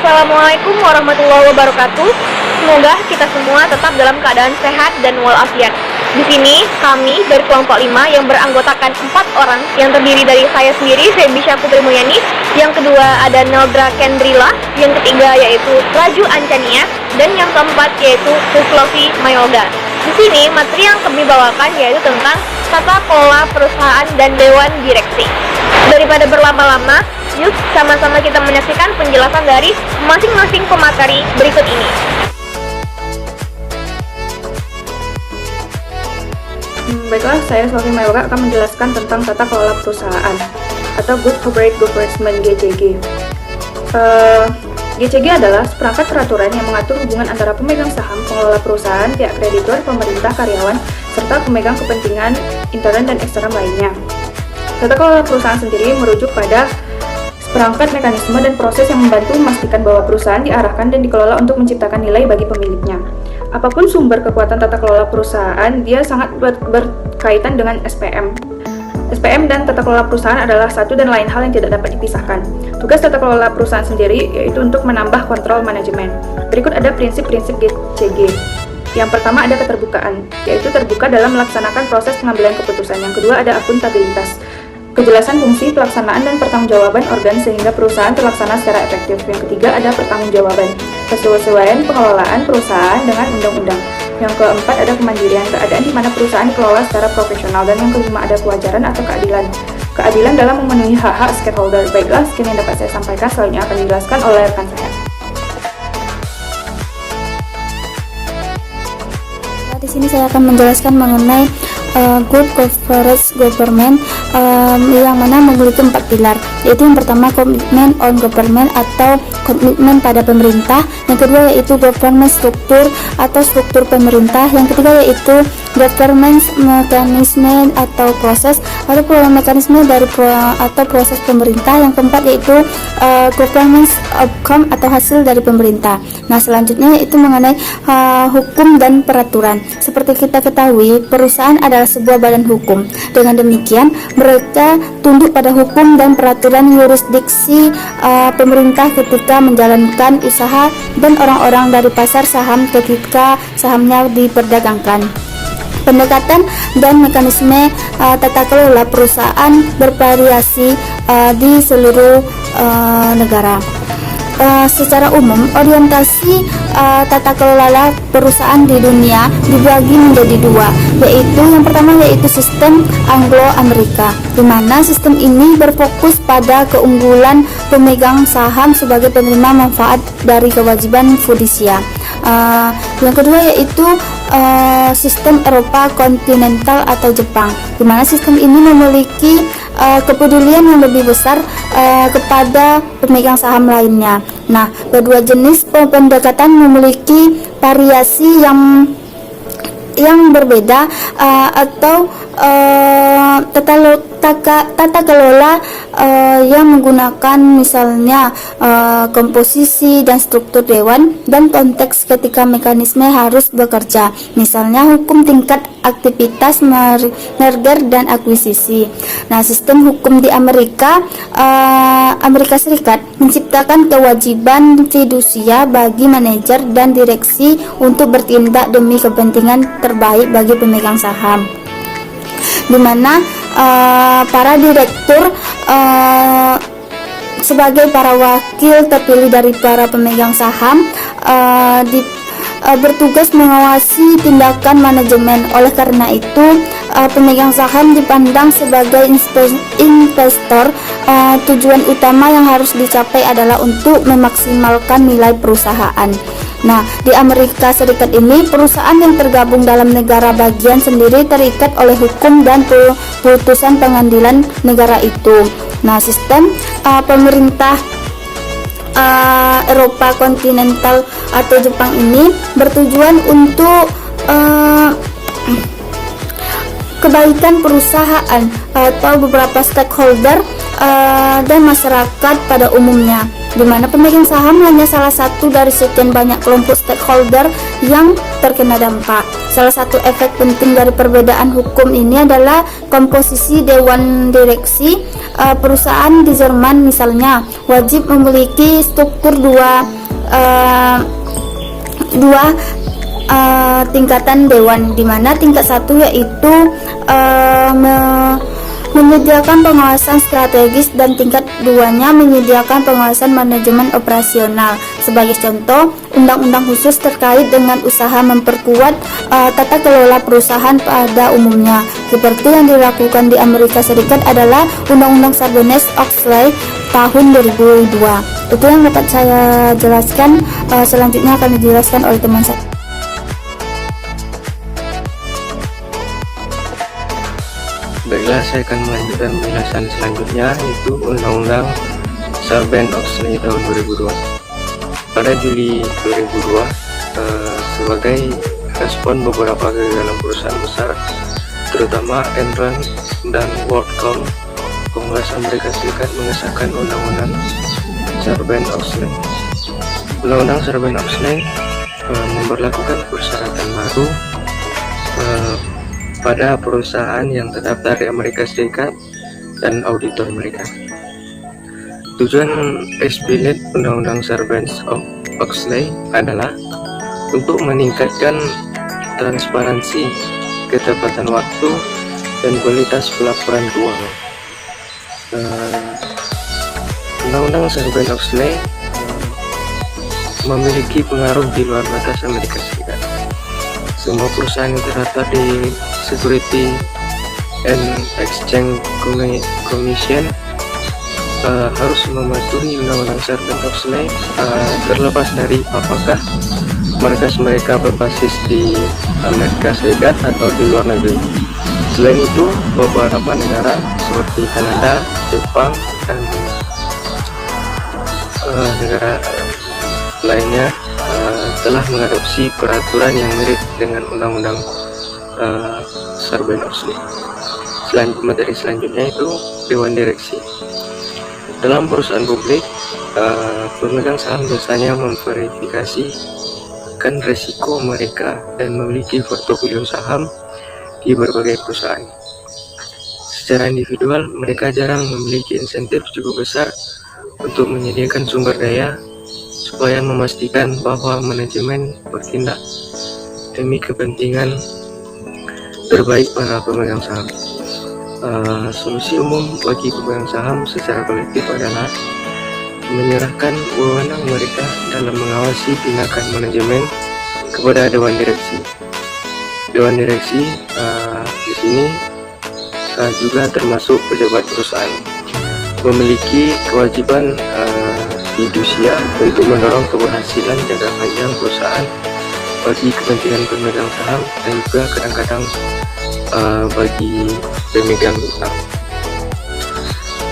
Assalamualaikum warahmatullahi wabarakatuh. Semoga kita semua tetap dalam keadaan sehat dan walafiat. Di sini kami dari kelompok 5 yang beranggotakan 4 orang yang terdiri dari saya sendiri, Sebisha Putri Mulyani, yang kedua ada Neldra Kendrila, yang ketiga yaitu Raju Ancania, dan yang keempat yaitu Suslovi Mayolga. Di sini materi yang kami bawakan yaitu tentang tata kelola perusahaan dan dewan direksi. Daripada berlama-lama, yuk sama-sama kita menyaksikan penjelasan dari masing-masing pemateri berikut ini. Baiklah, saya Suslovi Mayolga akan menjelaskan tentang tata kelola perusahaan atau Good Corporate Governance (GCG). GCG adalah seperangkat peraturan yang mengatur hubungan antara pemegang saham, pengelola perusahaan, pihak kreditur, pemerintah, karyawan, serta pemegang kepentingan intern dan eksternal lainnya. Tata kelola perusahaan sendiri merujuk pada seperangkat mekanisme dan proses yang membantu memastikan bahwa perusahaan diarahkan dan dikelola untuk menciptakan nilai bagi pemiliknya. Apapun sumber kekuatan tata kelola perusahaan, dia sangat berkaitan dengan SPM. SPM dan tata kelola perusahaan adalah satu dan lain hal yang tidak dapat dipisahkan. Tugas tata kelola perusahaan sendiri yaitu untuk menambah kontrol manajemen. Berikut ada prinsip-prinsip GCG. Yang pertama ada keterbukaan, yaitu terbuka dalam melaksanakan proses pengambilan keputusan. Yang kedua ada akuntabilitas, kejelasan fungsi, pelaksanaan, dan pertanggungjawaban organ sehingga perusahaan terlaksana secara efektif. Yang ketiga ada pertanggungjawaban, kesesuaian pengelolaan perusahaan dengan undang-undang. Yang keempat ada kemandirian, keadaan di mana perusahaan dikelola secara profesional. Dan yang kelima ada kewajaran atau keadilan, keadilan dalam memenuhi hak-hak stakeholder. Baiklah, sekian yang dapat saya sampaikan, selanjutnya akan dijelaskan oleh rekan saya. Di sini saya akan menjelaskan mengenai Good Corporate Government yang mana memiliki 4 pilar, yaitu yang pertama komitmen on government atau komitmen pada pemerintah, yang kedua yaitu government struktur atau struktur pemerintah, yang ketiga yaitu governance mekanisme atau proses atau mekanisme dari atau proses pemerintah, yang keempat yaitu governance outcome atau hasil dari pemerintah. Nah, selanjutnya yaitu mengenai hukum dan peraturan. Seperti kita ketahui, perusahaan adalah sebuah badan hukum. Dengan demikian, mereka tunduk pada hukum dan peraturan yurisdiksi pemerintah ketika menjalankan usaha dan orang-orang dari pasar saham ketika sahamnya diperdagangkan. Pendekatan dan mekanisme tata kelola perusahaan bervariasi di seluruh negara. Secara umum, orientasi tata kelola perusahaan di dunia dibagi menjadi dua, yaitu yang pertama yaitu sistem Anglo-Amerika, di mana sistem ini berfokus pada keunggulan pemegang saham sebagai penerima manfaat dari kewajiban fidusia. Yang kedua yaitu sistem Eropa kontinental atau Jepang, di mana sistem ini memiliki kepedulian yang lebih besar kepada pemegang saham lainnya. Nah, kedua jenis pendekatan memiliki variasi yang berbeda atau tata kelola yang menggunakan misalnya komposisi dan struktur dewan dan konteks ketika mekanisme harus bekerja, misalnya hukum tingkat aktivitas merger dan akuisisi. Nah, sistem hukum di Amerika Serikat menciptakan kewajiban fidusia bagi manajer dan direksi untuk bertindak demi kepentingan terbaik bagi pemegang saham, di mana para direktur sebagai para wakil terpilih dari para pemegang saham bertugas mengawasi tindakan manajemen. Oleh karena itu, pemegang saham dipandang sebagai investor. Tujuan utama yang harus dicapai adalah untuk memaksimalkan nilai perusahaan. Nah, di Amerika Serikat ini, perusahaan yang tergabung dalam negara bagian sendiri terikat oleh hukum dan putusan pengadilan negara itu. Nah, sistem pemerintah Eropa kontinental atau Jepang ini bertujuan untuk kebaikan perusahaan atau beberapa stakeholder dan masyarakat pada umumnya, di mana pemegang saham hanya salah satu dari sekian banyak kelompok stakeholder yang terkena dampak. Salah satu efek penting dari perbedaan hukum ini adalah komposisi dewan direksi perusahaan di Jerman misalnya wajib memiliki struktur dua tingkatan dewan, di mana tingkat satu yaitu menyediakan pengawasan strategis dan tingkat duanya menyediakan pengawasan manajemen operasional. Sebagai contoh, undang-undang khusus terkait dengan usaha memperkuat tata kelola perusahaan pada umumnya. Seperti yang dilakukan di Amerika Serikat adalah Undang-Undang Sarbanes-Oxley tahun 2002. Itu yang dapat saya jelaskan. Selanjutnya akan dijelaskan oleh teman saya. Baiklah, saya akan melanjutkan penjelasan selanjutnya, yaitu Undang-Undang Sarbanes-Oxley tahun 2002. Pada Juli 2002, sebagai respon beberapa kegagalan perusahaan besar, terutama Enron dan WorldCom, Kongres Amerika Serikat mengesahkan Undang-Undang Sarbanes-Oxley. Undang-Undang Sarbanes-Oxley memberlakukan persyaratan baru pada perusahaan yang terdaftar di Amerika Serikat dan auditor mereka. Tujuan eksplisit Undang-Undang Sarbanes-Oxley adalah untuk meningkatkan transparansi, ketepatan waktu, dan kualitas pelaporan keuangan. Undang-Undang Sarbanes-Oxley memiliki pengaruh di luar batas Amerika Serikat. Semua perusahaan yang terdaftar di Security and Exchange Commission harus mematuhi Undang-Undang Sarbanes-Oxley, terlepas dari apakah markas mereka berbasis di Amerika Serikat atau di luar negeri. Selain itu, beberapa negara seperti Kanada, Jepang, dan negara lainnya telah mengadopsi peraturan yang mirip dengan Undang-Undang Sarbanes-Oxley. Materi selanjutnya itu Dewan Direksi. Dalam perusahaan publik, pemegang saham biasanya memverifikasikan resiko mereka dan memiliki portofolio saham di berbagai perusahaan. Secara individual, mereka jarang memiliki insentif cukup besar untuk menyediakan sumber daya supaya memastikan bahwa manajemen bertindak demi kepentingan terbaik para pemegang saham. Solusi umum bagi pemegang saham secara kolektif adalah menyerahkan wewenang mereka dalam mengawasi tindakan manajemen kepada Dewan Direksi. Dewan Direksi di sini juga termasuk pejabat perusahaan, memiliki kewajiban fidusia untuk mendorong keberhasilan jangka panjang perusahaan bagi kepentingan pemegang saham dan juga kadang-kadang bagi pemegang utang.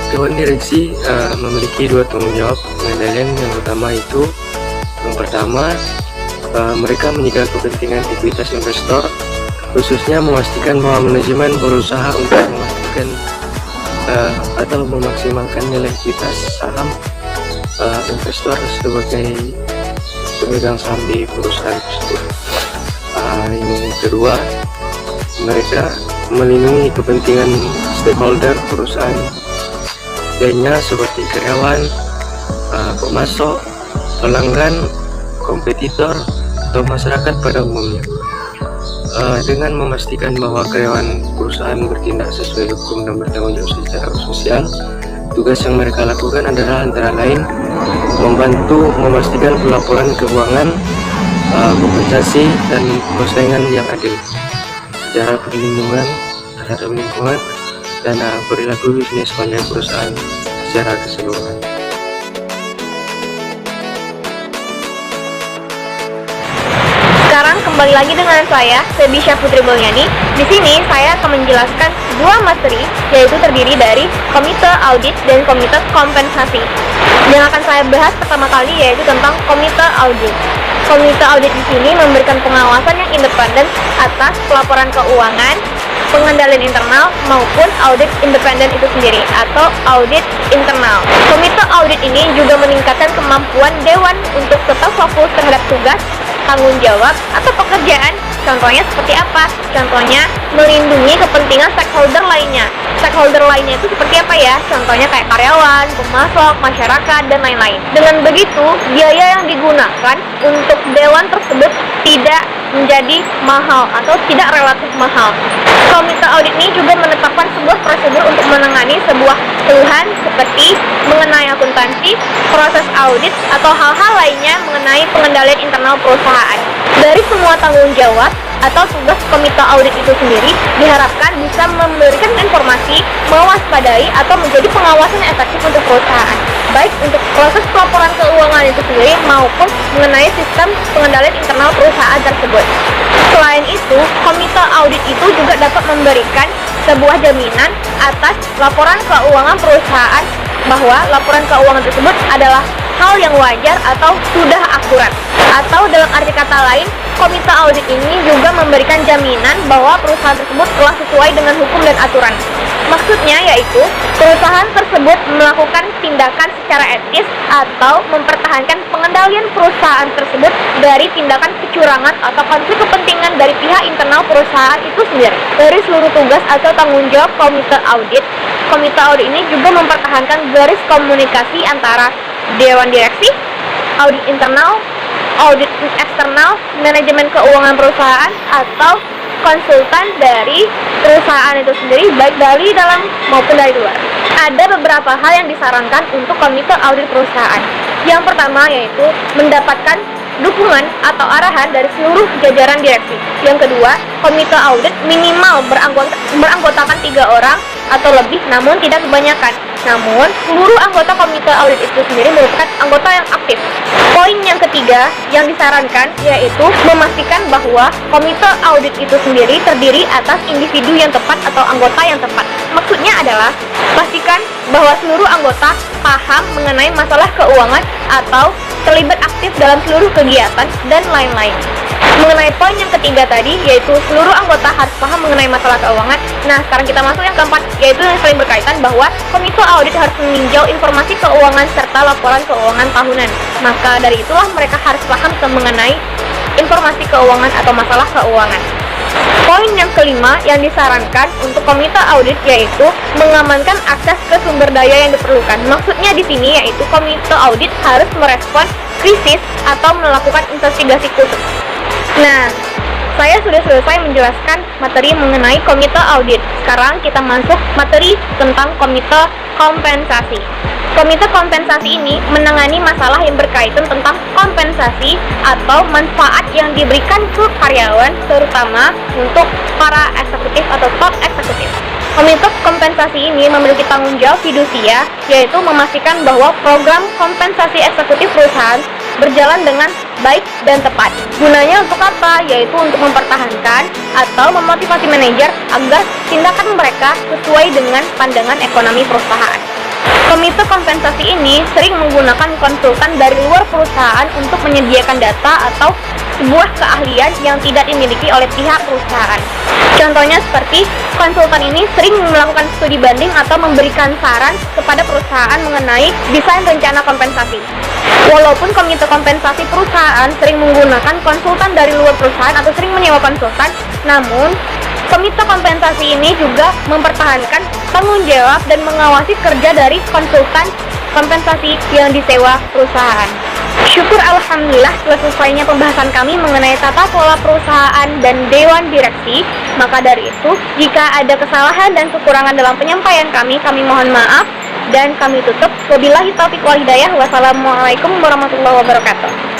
Dewan Direksi memiliki dua tanggung jawab pengendalian. Yang pertama, mereka menjaga kepentingan ekuitas investor, khususnya memastikan bahwa manajemen berusaha untuk memastikan atau memaksimalkan nilai ekuitas saham investor sebagai pemegang saham di perusahaan tersebut. Yang kedua, mereka melindungi kepentingan stakeholder perusahaan lainnya seperti karyawan, pemasok, pelanggan, kompetitor, atau masyarakat pada umumnya. Dengan memastikan bahwa karyawan perusahaan bertindak sesuai hukum dan bertanggung jawab secara sosial, tugas yang mereka lakukan adalah antara lain membantu memastikan pelaporan keuangan, kompensasi, dan persaingan yang adil, secara perlindungan terhadap lingkungan, dan perilaku bisnis pada perusahaan secara keseluruhan. Sekarang kembali lagi dengan saya, Sebisha Putri Mulyani. Di sini saya akan menjelaskan dua materi, yaitu terdiri dari Komite Audit dan Komite Kompensasi. Yang akan saya bahas pertama kali yaitu tentang Komite Audit. Komite Audit di sini memberikan pengawasan yang independen atas pelaporan keuangan, pengendalian internal maupun audit independen itu sendiri atau audit internal. Komite Audit ini juga meningkatkan kemampuan Dewan untuk tetap fokus terhadap tugas tanggung jawab atau pekerjaan. Contohnya seperti apa? Contohnya melindungi kepentingan stakeholder lainnya. Stakeholder lainnya itu seperti apa ya? Contohnya kayak karyawan, pemasok, masyarakat, dan lain-lain. Dengan begitu, biaya yang digunakan untuk dewan tersebut tidak menjadi mahal atau tidak relatif mahal. Komite audit ini juga menetapkan sebuah prosedur untuk menangani sebuah keluhan seperti mengenai akuntansi, proses audit, atau hal-hal lainnya mengenai pengendalian internal perusahaan. Dari semua tanggung jawab atau tugas komite audit itu sendiri diharapkan bisa memberikan informasi, mewaspadai, atau menjadi pengawasan yang efektif untuk perusahaan, baik untuk proses pelaporan keuangan itu sendiri maupun mengenai sistem pengendalian internal perusahaan tersebut. Selain itu, komite audit itu juga dapat memberikan sebuah jaminan atas laporan keuangan perusahaan bahwa laporan keuangan tersebut adalah hal yang wajar atau sudah akurat. Atau dalam arti kata lain, komite audit ini juga memberikan jaminan bahwa perusahaan tersebut telah sesuai dengan hukum dan aturan. Maksudnya yaitu, perusahaan tersebut melakukan tindakan secara etis atau mempertahankan pengendalian perusahaan tersebut dari tindakan kecurangan atau konflik kepentingan dari pihak internal perusahaan itu sendiri. Dari seluruh tugas atau tanggung jawab komite audit ini juga mempertahankan garis komunikasi antara dewan direksi, audit internal, audit eksternal, manajemen keuangan perusahaan, atau konsultan dari perusahaan itu sendiri, baik dari dalam maupun dari luar. Ada beberapa hal yang disarankan untuk komite audit perusahaan. Yang pertama yaitu mendapatkan dukungan atau arahan dari seluruh jajaran direksi. Yang kedua, komite audit minimal beranggotakan 3 orang atau lebih, namun tidak kebanyakan. Namun, seluruh anggota komite audit itu sendiri merupakan anggota yang aktif. Poin yang ketiga yang disarankan yaitu memastikan bahwa komite audit itu sendiri terdiri atas individu yang tepat atau anggota yang tepat. Maksudnya adalah pastikan bahwa seluruh anggota paham mengenai masalah keuangan atau terlibat aktif dalam seluruh kegiatan dan lain-lain. Mengenai poin yang ketiga tadi, yaitu seluruh anggota harus paham mengenai masalah keuangan. Nah, sekarang kita masuk yang keempat, yaitu yang saling berkaitan bahwa komite audit harus meninjau informasi keuangan serta laporan keuangan tahunan. Maka dari itulah mereka harus paham mengenai informasi keuangan atau masalah keuangan. Poin yang kelima yang disarankan untuk komite audit yaitu mengamankan akses ke sumber daya yang diperlukan. Maksudnya di sini yaitu komite audit harus merespon krisis atau melakukan investigasi khusus. Nah, saya sudah selesai menjelaskan materi mengenai komite audit. Sekarang kita masuk materi tentang komite kompensasi. Komite kompensasi ini menangani masalah yang berkaitan tentang kompensasi atau manfaat yang diberikan ke karyawan, terutama untuk para eksekutif atau top eksekutif. Komite kompensasi ini memiliki tanggung jawab fidusia, yaitu memastikan bahwa program kompensasi eksekutif perusahaan berjalan dengan baik dan tepat. Gunanya untuk apa? Yaitu untuk mempertahankan atau memotivasi manajer agar tindakan mereka sesuai dengan pandangan ekonomi perusahaan. Komite kompensasi ini sering menggunakan konsultan dari luar perusahaan untuk menyediakan data atau sebuah keahlian yang tidak dimiliki oleh pihak perusahaan. Contohnya seperti konsultan ini sering melakukan studi banding atau memberikan saran kepada perusahaan mengenai desain rencana kompensasi. Walaupun komite kompensasi perusahaan sering menggunakan konsultan dari luar perusahaan atau sering menyewa konsultan, namun komite kompensasi ini juga mempertahankan tanggung jawab dan mengawasi kerja dari konsultan kompensasi yang disewa perusahaan. Syukur alhamdulillah telah selesainya pembahasan kami mengenai tata kelola perusahaan dan dewan direksi. Maka dari itu, jika ada kesalahan dan kekurangan dalam penyampaian kami mohon maaf dan kami tutup. Wabillahi taufiq wal hidayah. Wassalamualaikum warahmatullahi wabarakatuh.